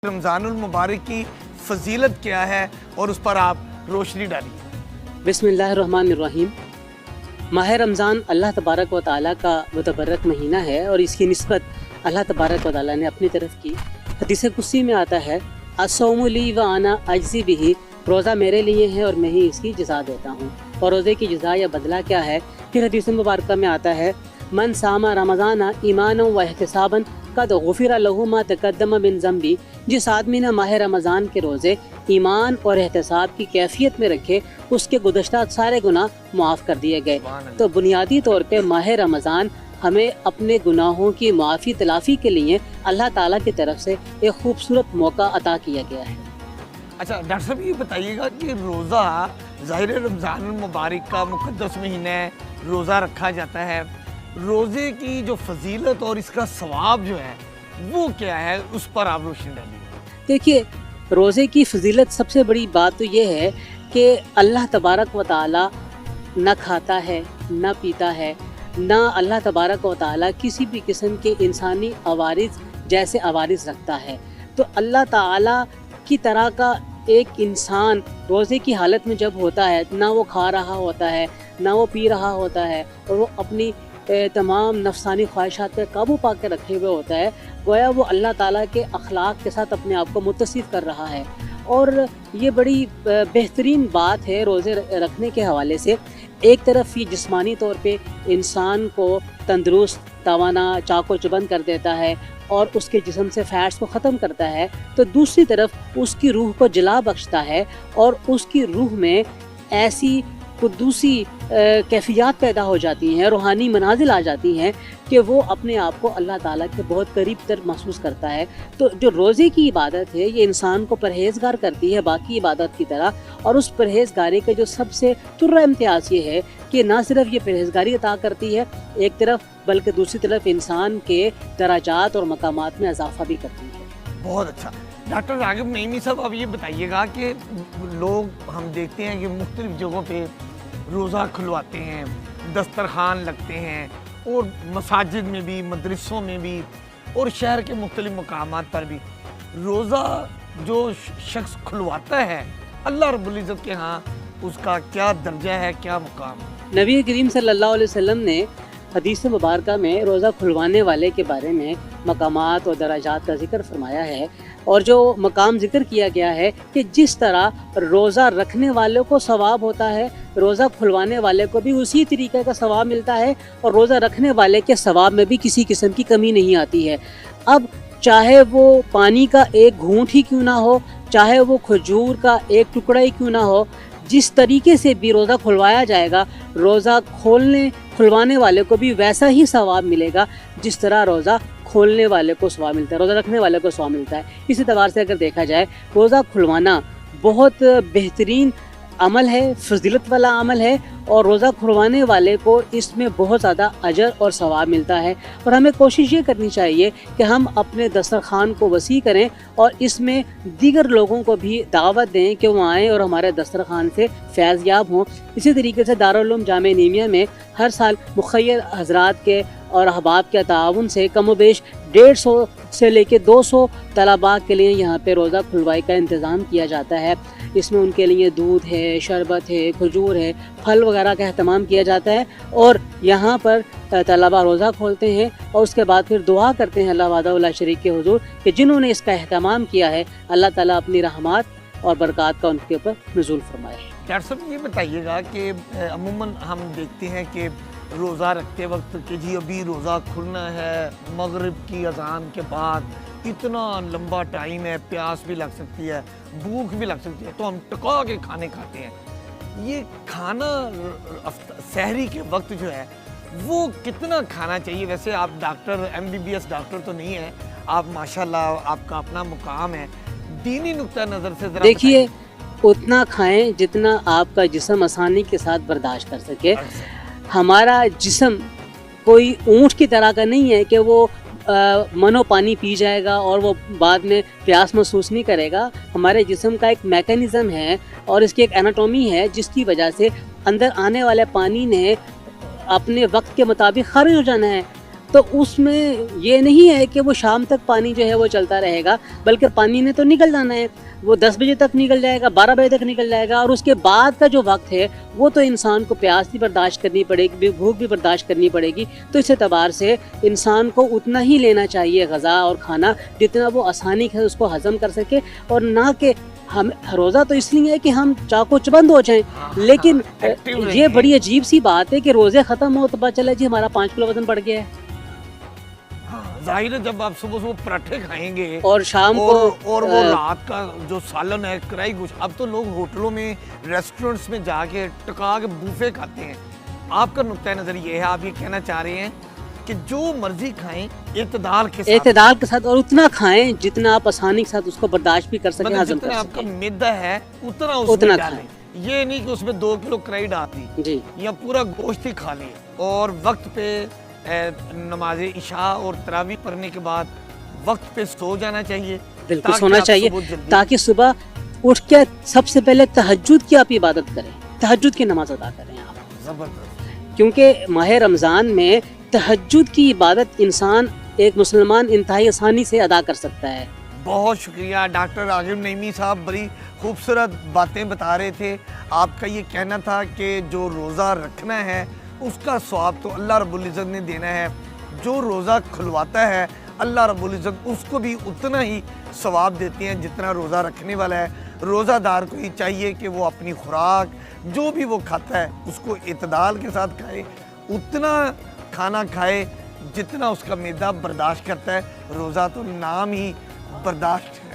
رمضان المبارک کی فضیلت کیا ہے اور اس پر آپ روشنی ڈالیے۔ بسم اللہ الرحمن الرحیم۔ ماہ رمضان اللہ تبارک و تعالیٰ کا متبرک مہینہ ہے اور اس کی نسبت اللہ تبارک و تعالیٰ نے اپنی طرف کی۔ حدیث قدسی میں آتا ہے الصوم لی و انا اجزی بہ، روزہ میرے لیے ہے اور میں ہی اس کی جزا دیتا ہوں۔ اور روزے کی جزا یا بدلہ کیا ہے؟ پھر حدیث مبارکہ میں آتا ہے من صام رمضان ایمانا و احتسابا قد غفر له ما تقدم من ذنبی، جس آدمی نے ماہ رمضان کے روزے ایمان اور احتساب کی کیفیت میں رکھے اس کے گزشتہ سارے گناہ معاف کر دیے گئے۔ تو بنیادی طور پہ ماہ رمضان ہمیں اپنے گناہوں کی معافی تلافی کے لیے اللہ تعالیٰ کی طرف سے ایک خوبصورت موقع عطا کیا گیا ہے۔ اچھا ڈاکٹر صاحب، یہ بتائیے گا کہ روزہ ظاہر رمضان المبارک کا مقدس مہینہ ہے، روزہ رکھا جاتا ہے، روزے کی جو فضیلت اور اس کا ثواب جو ہے وہ کیا ہے، اس پر آپ روشنی ڈالیے۔ دیکھیے، روزے کی فضیلت سب سے بڑی بات تو یہ ہے کہ اللہ تبارک و تعالیٰ نہ کھاتا ہے نہ پیتا ہے، نہ اللہ تبارک و تعالیٰ کسی بھی قسم کے انسانی عوارض جیسے عوارض رکھتا ہے۔ تو اللہ تعالیٰ کی طرح کا ایک انسان روزے کی حالت میں جب ہوتا ہے، نہ وہ کھا رہا ہوتا ہے نہ وہ پی رہا ہوتا ہے، اور وہ اپنی تمام نفسانی خواہشات پہ قابو پا کے رکھے ہوئے ہوتا ہے، گویا وہ اللہ تعالیٰ کے اخلاق کے ساتھ اپنے آپ کو متصف کر رہا ہے۔ اور یہ بڑی بہترین بات ہے روزے رکھنے کے حوالے سے۔ ایک طرف یہ جسمانی طور پہ انسان کو تندرست، توانا، چاق و چوبند کر دیتا ہے اور اس کے جسم سے فیٹس کو ختم کرتا ہے، تو دوسری طرف اس کی روح کو جلا بخشتا ہے اور اس کی روح میں ایسی قدوسی کیفیات پیدا ہو جاتی ہیں، روحانی منازل آ جاتی ہیں کہ وہ اپنے آپ کو اللہ تعالیٰ کے بہت قریب تر محسوس کرتا ہے۔ تو جو روزے کی عبادت ہے یہ انسان کو پرہیزگار کرتی ہے باقی عبادت کی طرح، اور اس پرہیزگاری کا جو سب سے ترہ امتیاز یہ ہے کہ نہ صرف یہ پرہیزگاری عطا کرتی ہے ایک طرف، بلکہ دوسری طرف انسان کے درجات اور مقامات میں اضافہ بھی کرتی ہے۔ بہت اچھا۔ ڈاکٹر راغب نعیمی صاحب، اب یہ بتائیے گا کہ لوگ ہم دیکھتے ہیں کہ مختلف جگہوں پہ روزہ کھلواتے ہیں، دسترخوان لگتے ہیں، اور مساجد میں بھی، مدرسوں میں بھی، اور شہر کے مختلف مقامات پر بھی روزہ جو شخص کھلواتا ہے اللہ رب العزت کے ہاں اس کا کیا درجہ ہے، کیا مقام ہے؟ نبی کریم صلی اللہ علیہ وسلم نے حدیث مبارکہ میں روزہ کھلوانے والے کے بارے میں مقامات اور درجات کا ذکر فرمایا ہے، اور جو مقام ذکر کیا گیا ہے کہ جس طرح روزہ رکھنے والوں کو ثواب ہوتا ہے، روزہ کھلوانے والے کو بھی اسی طریقے کا ثواب ملتا ہے، اور روزہ رکھنے والے کے ثواب میں بھی کسی قسم کی کمی نہیں آتی ہے۔ اب چاہے وہ پانی کا ایک گھونٹ ہی کیوں نہ ہو، چاہے وہ کھجور کا ایک ٹکڑا ہی کیوں نہ ہو، جس طریقے سے بھی روزہ کھلوایا جائے گا، روزہ کھلوانے والے کو بھی ویسا ہی ثواب ملے گا جس طرح روزہ کھولنے والے کو ثواب ملتا ہے، روزہ رکھنے والے کو ثواب ملتا ہے۔ اس اعتبار سے اگر دیکھا جائے، روزہ کھلوانا بہت بہترین عمل ہے، فضیلت والا عمل ہے، اور روزہ کھلوانے والے کو اس میں بہت زیادہ اجر اور ثواب ملتا ہے۔ اور ہمیں کوشش یہ کرنی چاہیے کہ ہم اپنے دسترخوان کو وسیع کریں اور اس میں دیگر لوگوں کو بھی دعوت دیں کہ وہ آئیں اور ہمارے دسترخوان سے فیض یاب ہوں۔ اسی طریقے سے دارالعلوم جامعہ نعیمیہ میں ہر سال مخیر حضرات کے اور احباب کے تعاون سے کم و بیش 150 سے لے کے 200 طلباء کے لیے یہاں پہ روزہ کھلوائی کا انتظام کیا جاتا ہے۔ اس میں ان کے لیے دودھ ہے، شربت ہے، کھجور ہے، پھل وغیرہ کا اہتمام کیا جاتا ہے، اور یہاں پر طلباء روزہ کھولتے ہیں اور اس کے بعد پھر دعا کرتے ہیں اللہ وحدہ لا شریک کے حضور کہ جنہوں نے اس کا اہتمام کیا ہے اللہ تعالیٰ اپنی رحمات اور برکات کا ان کے اوپر نزول فرمائے۔ ڈاکٹر صاحب، یہ بتائیے گا کہ عموماً ہم دیکھتے ہیں کہ روزہ رکھتے وقت کہ جی ابھی روزہ کھلنا ہے، مغرب کی اذان کے بعد اتنا لمبا ٹائم ہے، پیاس بھی لگ سکتی ہے، بھوک بھی لگ سکتی ہے، تو ہم ٹکا کے کھانے کھاتے ہیں۔ یہ کھانا سحری کے وقت جو ہے وہ کتنا کھانا چاہیے؟ ویسے آپ ڈاکٹر MBBS ڈاکٹر تو نہیں ہیں، آپ ماشاءاللہ آپ کا اپنا مقام ہے، دینی نقطہ نظر سے ذرا دیکھیے اتنا کھائیں جتنا آپ کا جسم آسانی کے ساتھ برداشت کر سکے۔ ہمارا جسم کوئی اونٹ کی طرح کا نہیں ہے کہ وہ منو پانی پی جائے گا اور وہ بعد میں پیاس محسوس نہیں کرے گا۔ ہمارے جسم کا ایک میکانزم ہے اور اس کی ایک اناٹومی ہے جس کی وجہ سے اندر آنے والے پانی نے اپنے وقت کے مطابق خارج ہو جانا ہے۔ تو اس میں یہ نہیں ہے کہ وہ شام تک پانی جو ہے وہ چلتا رہے گا، بلکہ پانی نے تو نکل جانا ہے، وہ 10 بجے تک نکل جائے گا، 12 بجے تک نکل جائے گا، اور اس کے بعد کا جو وقت ہے وہ تو انسان کو پیاس بھی برداشت کرنی پڑے گی، بھوک بھی برداشت کرنی پڑے گی. تو اس اعتبار سے انسان کو اتنا ہی لینا چاہیے غذا اور کھانا جتنا وہ آسانی سے اس کو ہضم کر سکے، اور نہ کہ ہم روزہ تو اس لیے ہے کہ ہم چاقو چبند ہو جائیں. لیکن یہ بڑی عجیب سی بات ہے کہ روزے ختم ہو تو پتہ چلا جی ہمارا 5 کلو وزن بڑھ گیا ہے. ظاہر ہے جب آپ صبح پراٹھے کھائیں گے اور شام کو اور وہ رات کا جو سالن ہے کڑائی گوشت، اب تو لوگ ہوٹلوں میں ریسٹورنٹس میں جا کے ٹکا کے بوفے کھاتے ہیں. آپ کا نقطہ نظر یہ ہے، آپ یہ کہنا چاہ رہے ہیں کہ جو مرضی کھائیں اعتدال کے ساتھ اور اتنا کھائیں جتنا آپ آسانی کے ساتھ اس کو برداشت بھی کر سکیں، ہضم کر جتنا آپ کا سکیں. معدہ ہے اتنا اس میں ڈالیں. یہ نہیں کہ اس میں 2 کلو کڑائی ڈال دی جی یا پورا گوشت ہی کھا لیں. اور وقت پہ نماز عشاء اور تراویح پڑھنے کے بعد وقت پہ سو جانا چاہیے. بالکل سونا چاہیے تاکہ صبح اٹھ کے سب سے پہلے تہجد کی آپ عبادت کریں، تہجد کی نماز ادا کریں آپ. زبردست. کیونکہ ماہ رمضان میں تہجد کی عبادت انسان ایک مسلمان انتہائی آسانی سے ادا کر سکتا ہے. بہت شکریہ ڈاکٹر راغب نعیمی صاحب، بڑی خوبصورت باتیں بتا رہے تھے. آپ کا یہ کہنا تھا کہ جو روزہ رکھنا ہے اس کا ثواب تو اللہ رب العزت نے دینا ہے، جو روزہ کھلواتا ہے اللہ رب العزت اس کو بھی اتنا ہی ثواب دیتے ہیں جتنا روزہ رکھنے والا ہے. روزہ دار کو ہی چاہیے کہ وہ اپنی خوراک جو بھی وہ کھاتا ہے اس کو اعتدال کے ساتھ کھائے، اتنا کھانا کھائے جتنا اس کا معدہ برداشت کرتا ہے. روزہ تو نام ہی برداشت ہے.